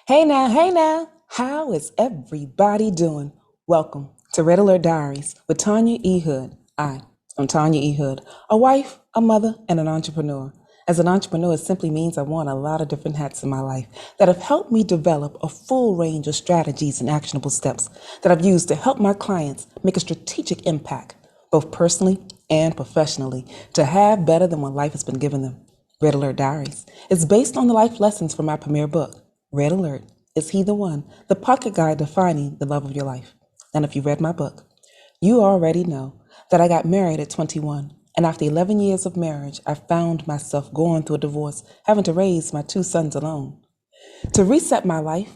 Hey now, how is everybody doing? Welcome to Red Alert Diaries with Tanya E. Hood. I'm Tanya E. Hood, a wife, a mother, and an entrepreneur. As an entrepreneur, it simply means I worn a lot of different hats in my life that have helped me develop a full range of strategies and actionable steps that I've used to help my clients make a strategic impact, both personally and professionally, to have better than what life has been giving them. Red Alert Diaries is based on the life lessons from my premiere book, Red Alert, Is He the One? The pocket guide defining the love of your life. And if you read my book, you already know that I got married at 21. And after 11 years of marriage, I found myself going through a divorce, having to raise my two sons alone. To reset my life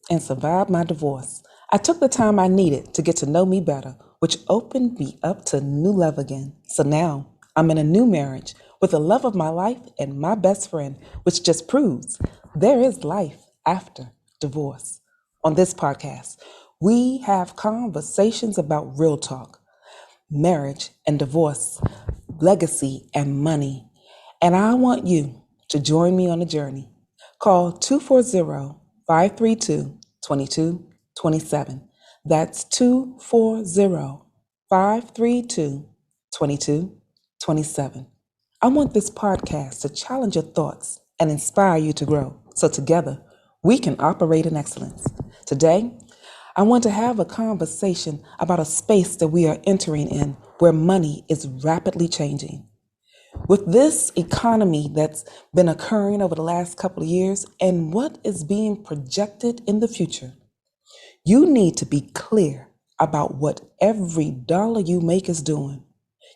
and survive my divorce, I took the time I needed to get to know me better, which opened me up to new love again. So now I'm in a new marriage with the love of my life and my best friend, which just proves there is life after divorce. On this podcast, we have conversations about real talk, marriage and divorce, legacy and money. And I want you to join me on the journey. Call 240-532-2227. That's 240-532-2227. I want this podcast to challenge your thoughts and inspire you to grow. So together, we can operate in excellence. Today, I want to have a conversation about a space that we are entering in where money is rapidly changing. With this economy that's been occurring over the last couple of years and what is being projected in the future, you need to be clear about what every dollar you make is doing.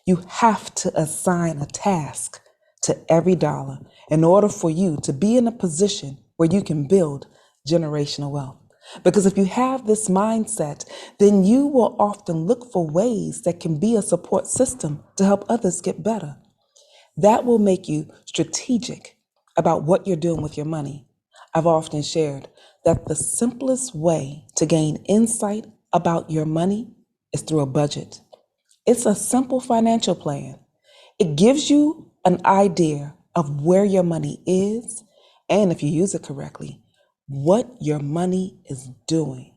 You have to assign a task to every dollar in order for you to be in a position where you can build generational wealth. Because if you have this mindset, then you will often look for ways that can be a support system to help others get better. That will make you strategic about what you're doing with your money. I've often shared that the simplest way to gain insight about your money is through a budget. It's a simple financial plan. It gives you an idea of where your money is, and if you use it correctly, what your money is doing.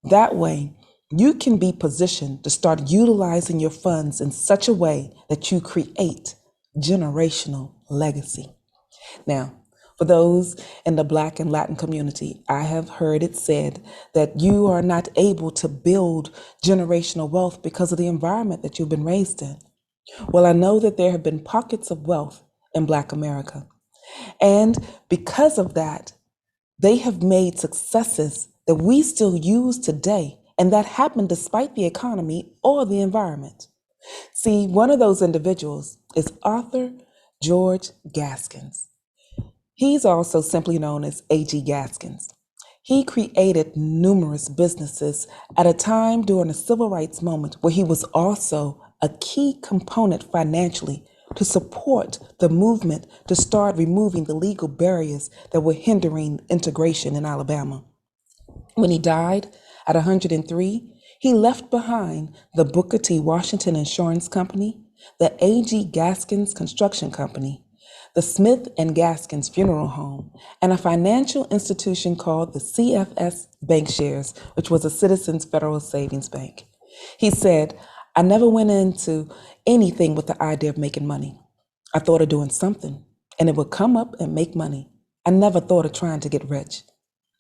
That way, you can be positioned to start utilizing your funds in such a way that you create generational legacy. Now, for those in the Black and Latin community, I have heard it said that you are not able to build generational wealth because of the environment that you've been raised in. Well, I know that there have been pockets of wealth in Black America. And because of that, they have made successes that we still use today, and that happened despite the economy or the environment. See, one of those individuals is Arthur George Gaskins. He's also simply known as A.G. Gaskins. He created numerous businesses at a time during the civil rights moment where he was also a key component financially to support the movement to start removing the legal barriers that were hindering integration in Alabama. When he died at 103, he left behind the Booker T. Washington Insurance Company, the A.G. Gaskins Construction Company, the Smith and Gaskins Funeral Home, and a financial institution called the CFS Bankshares, which was a Citizens Federal Savings Bank. He said, I never went into anything with the idea of making money. I thought of doing something, and it would come up and make money. I never thought of trying to get rich.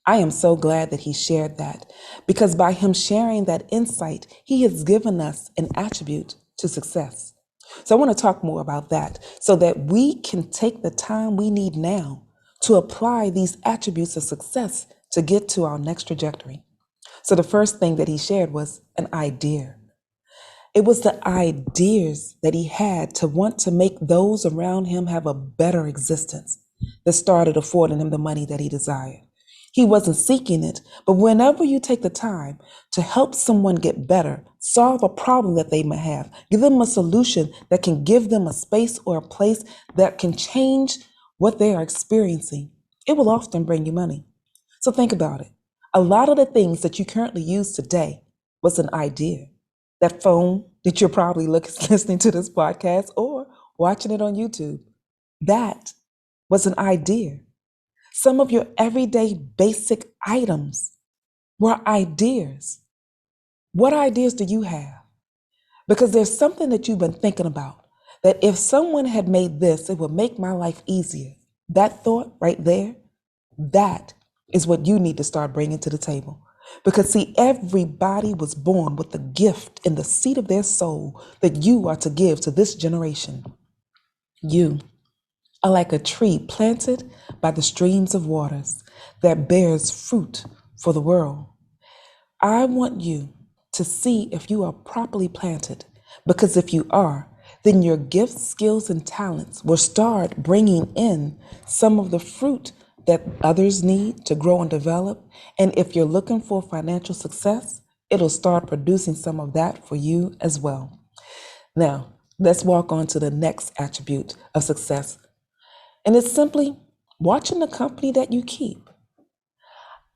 I am so glad that he shared that, because by him sharing that insight, he has given us an attribute to success. So I want to talk more about that so that we can take the time we need now to apply these attributes of success to get to our next trajectory. So the first thing that he shared was an idea. It was the ideas that he had to want to make those around him have a better existence that started affording him the money that he desired. He wasn't seeking it, but whenever you take the time to help someone get better, solve a problem that they may have, give them a solution that can give them a space or a place that can change what they are experiencing, it will often bring you money. So think about it. A lot of the things that you currently use today was an idea. That phone that you're probably listening to this podcast or watching it on YouTube, that was an idea. Some of your everyday basic items were ideas. What ideas do you have? Because there's something that you've been thinking about, that if someone had made this, it would make my life easier. That thought right there, that is what you need to start bringing to the table. Because see, everybody was born with a gift in the seat of their soul that you are to give to this generation. You are like a tree planted by the streams of waters that bears fruit for the world. I want you to see if you are properly planted, because if you are, then your gifts, skills, and talents will start bringing in some of the fruit that others need to grow and develop. And if you're looking for financial success, it'll start producing some of that for you as well. Now, let's walk on to the next attribute of success. And it's simply watching the company that you keep.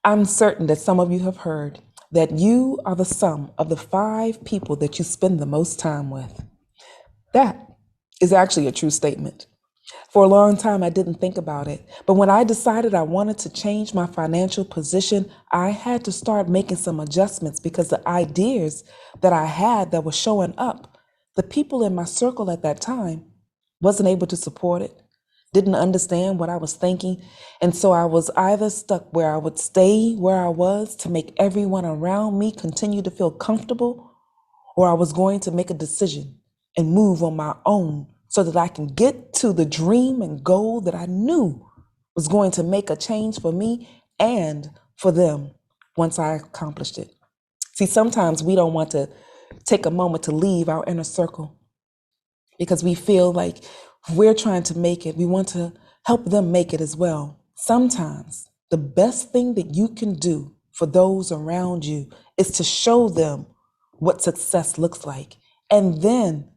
I'm certain that some of you have heard that you are the sum of the 5 people that you spend the most time with. That is actually a true statement. For a long time, I didn't think about it. But when I decided I wanted to change my financial position, I had to start making some adjustments because the ideas that I had that were showing up, the people in my circle at that time wasn't able to support it, didn't understand what I was thinking. And so I was either stuck where I would stay where I was to make everyone around me continue to feel comfortable, or I was going to make a decision and move on my own so that I can get to the dream and goal that I knew was going to make a change for me and for them once I accomplished it. See, sometimes we don't want to take a moment to leave our inner circle because we feel like we're trying to make it. We want to help them make it as well. Sometimes the best thing that you can do for those around you is to show them what success looks like, and then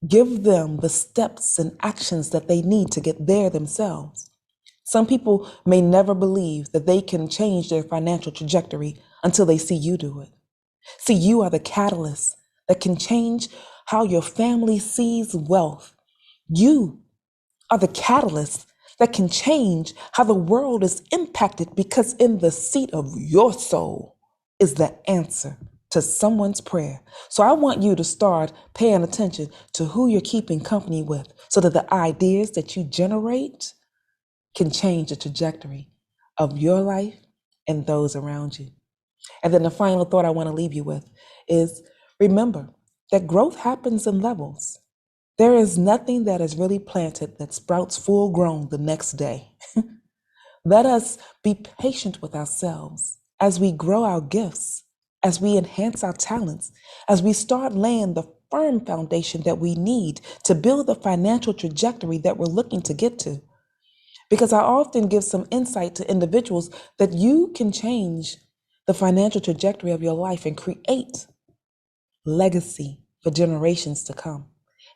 give them the steps and actions that they need to get there themselves. Some people may never believe that they can change their financial trajectory until they see you do it. See, you are the catalyst that can change how your family sees wealth. You are the catalyst that can change how the world is impacted, because in the seat of your soul is the answer to someone's prayer. So I want you to start paying attention to who you're keeping company with so that the ideas that you generate can change the trajectory of your life and those around you. And then the final thought I want to leave you with is, remember that growth happens in levels. There is nothing that is really planted that sprouts full grown the next day. Let us be patient with ourselves as we grow our gifts, as we enhance our talents, as we start laying the firm foundation that we need to build the financial trajectory that we're looking to get to. Because I often give some insight to individuals that you can change the financial trajectory of your life and create legacy for generations to come.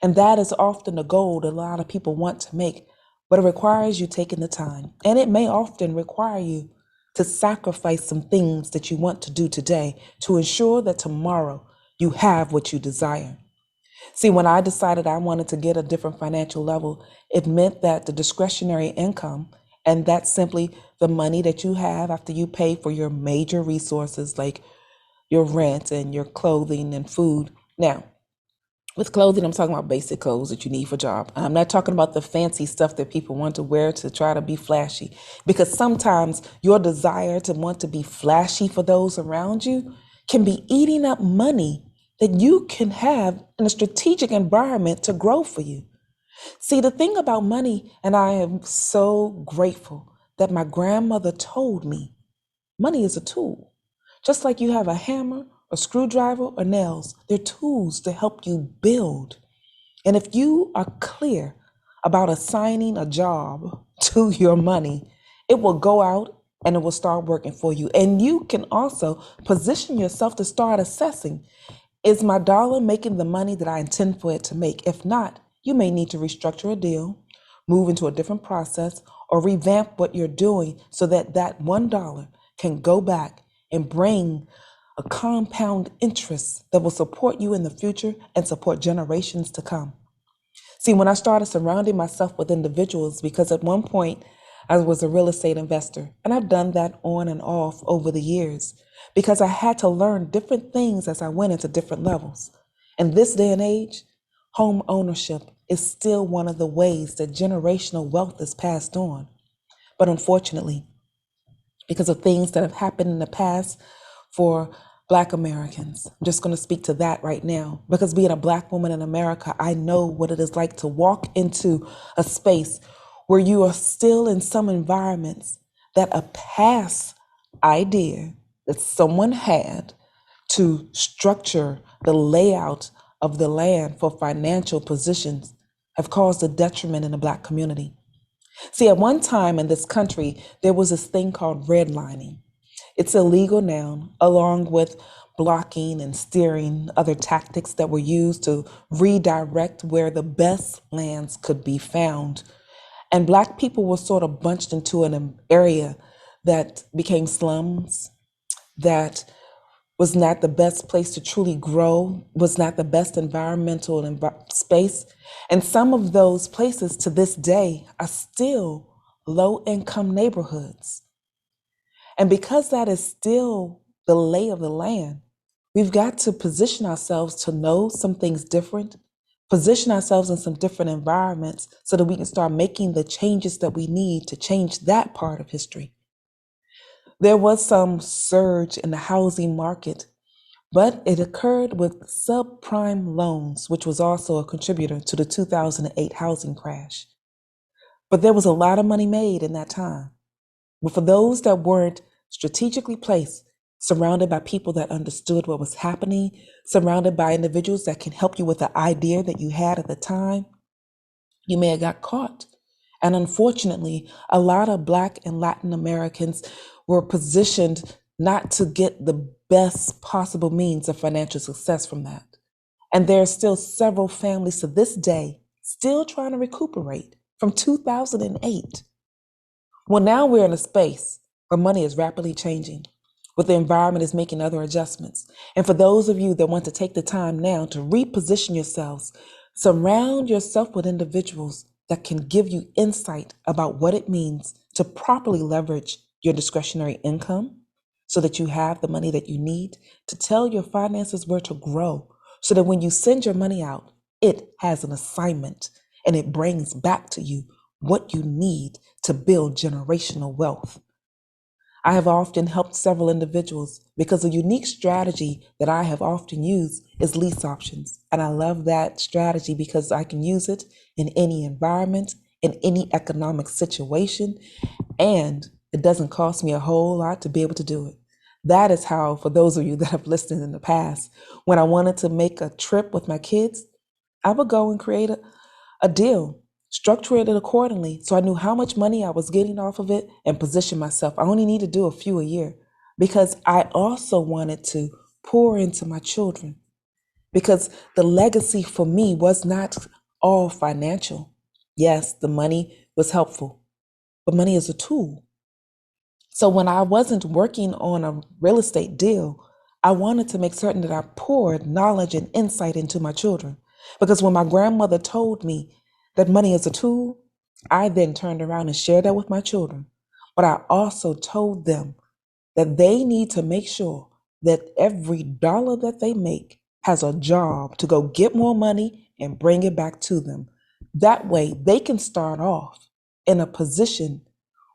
And that is often the goal that a lot of people want to make, but it requires you taking the time. And it may often require you to sacrifice some things that you want to do today to ensure that tomorrow you have what you desire. See, when I decided I wanted to get a different financial level, it meant that the discretionary income, and that's simply the money that you have after you pay for your major resources like your rent and your clothing and food. Now, with clothing, I'm talking about basic clothes that you need for a job. I'm not talking about the fancy stuff that people want to wear to try to be flashy, because sometimes your desire to want to be flashy for those around you can be eating up money that you can have in a strategic environment to grow for you. See, the thing about money, and I am so grateful that my grandmother told me, money is a tool. Just like you have a hammer, a screwdriver, or nails, they're tools to help you build. And if you are clear about assigning a job to your money, it will go out and it will start working for you. And you can also position yourself to start assessing, is my dollar making the money that I intend for it to make? If not, you may need to restructure a deal, move into a different process, or revamp what you're doing so that that $1 can go back and bring a compound interest that will support you in the future and support generations to come. See, when I started surrounding myself with individuals, because at one point I was a real estate investor, and I've done that on and off over the years because I had to learn different things as I went into different levels. In this day and age, home ownership is still one of the ways that generational wealth is passed on. But unfortunately, because of things that have happened in the past for Black Americans. I'm just going to speak to that right now because being a Black woman in America, I know what it is like to walk into a space where you are still in some environments that a past idea that someone had to structure the layout of the land for financial positions have caused a detriment in the Black community. See, at one time in this country, there was this thing called redlining. It's illegal now, along with blocking and steering, other tactics that were used to redirect where the best lands could be found. And Black people were sort of bunched into an area that became slums, that was not the best place to truly grow, was not the best environmental space. And some of those places to this day are still low income neighborhoods. And because that is still the lay of the land, we've got to position ourselves to know some things different, position ourselves in some different environments so that we can start making the changes that we need to change that part of history. There was some surge in the housing market, but it occurred with subprime loans, which was also a contributor to the 2008 housing crash. But there was a lot of money made in that time. But for those that weren't strategically placed, surrounded by people that understood what was happening, surrounded by individuals that can help you with the idea that you had at the time, you may have got caught. And unfortunately, a lot of Black and Latin Americans were positioned not to get the best possible means of financial success from that. And there are still several families to this day still trying to recuperate from 2008. Well, now we're in a space where money is rapidly changing, where the environment is making other adjustments. And for those of you that want to take the time now to reposition yourselves, surround yourself with individuals that can give you insight about what it means to properly leverage your discretionary income so that you have the money that you need to tell your finances where to grow, so that when you send your money out, it has an assignment and it brings back to you what you need to build generational wealth. I have often helped several individuals because a unique strategy that I have often used is lease options. And I love that strategy because I can use it in any environment, in any economic situation, and it doesn't cost me a whole lot to be able to do it. That is how, for those of you that have listened in the past, when I wanted to make a trip with my kids, I would go and create a deal, structure it accordingly so I knew how much money I was getting off of it and position myself. I only need to do a few a year because I also wanted to pour into my children, because the legacy for me was not all financial. Yes, the money was helpful, but money is a tool. So when I wasn't working on a real estate deal, I wanted to make certain that I poured knowledge and insight into my children. Because when my grandmother told me that money is a tool, I then turned around and shared that with my children. But I also told them that they need to make sure that every dollar that they make has a job to go get more money and bring it back to them. That way they can start off in a position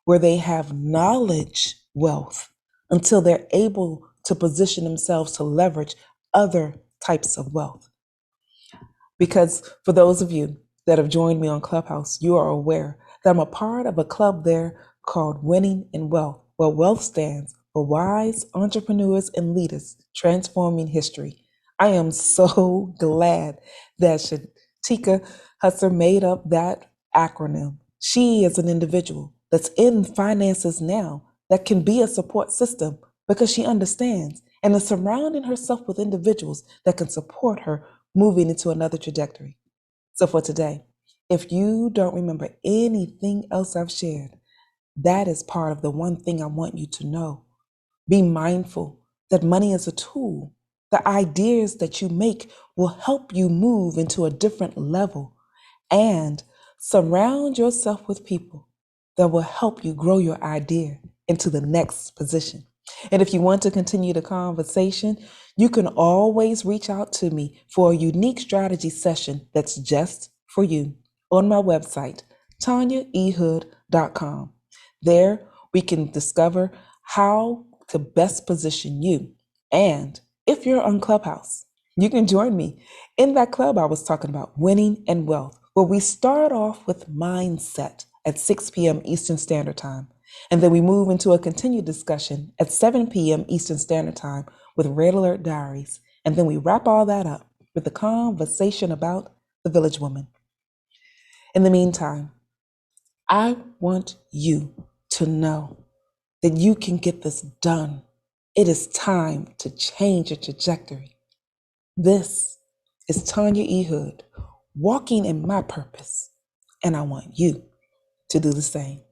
where they have knowledge wealth until they're able to position themselves to leverage other types of wealth. Because for those of you that have joined me on Clubhouse, you are aware that I'm a part of a club there called Winning in Wealth, where wealth stands for wise entrepreneurs and leaders transforming history. I am so glad that Shatika Husser made up that acronym. She is an individual that's in finances now that can be a support system because she understands and is surrounding herself with individuals that can support her moving into another trajectory. So for today, if you don't remember anything else I've shared, that is part of the one thing I want you to know. Be mindful that money is a tool. The ideas that you make will help you move into a different level, and surround yourself with people that will help you grow your idea into the next position. And if you want to continue the conversation, you can always reach out to me for a unique strategy session that's just for you on my website, tanyaehood.com. There, we can discover how to best position you. And if you're on Clubhouse, you can join me in that club I was talking about, Winning and Wealth, where we start off with mindset at 6 p.m. Eastern Standard Time. And then we move into a continued discussion at 7 p.m. Eastern Standard Time with Red Alert Diaries. And then we wrap all that up with a conversation about the village woman. In the meantime, I want you to know that you can get this done. It is time to change your trajectory. This is Tanya E. Hood, walking in my purpose, and I want you to do the same.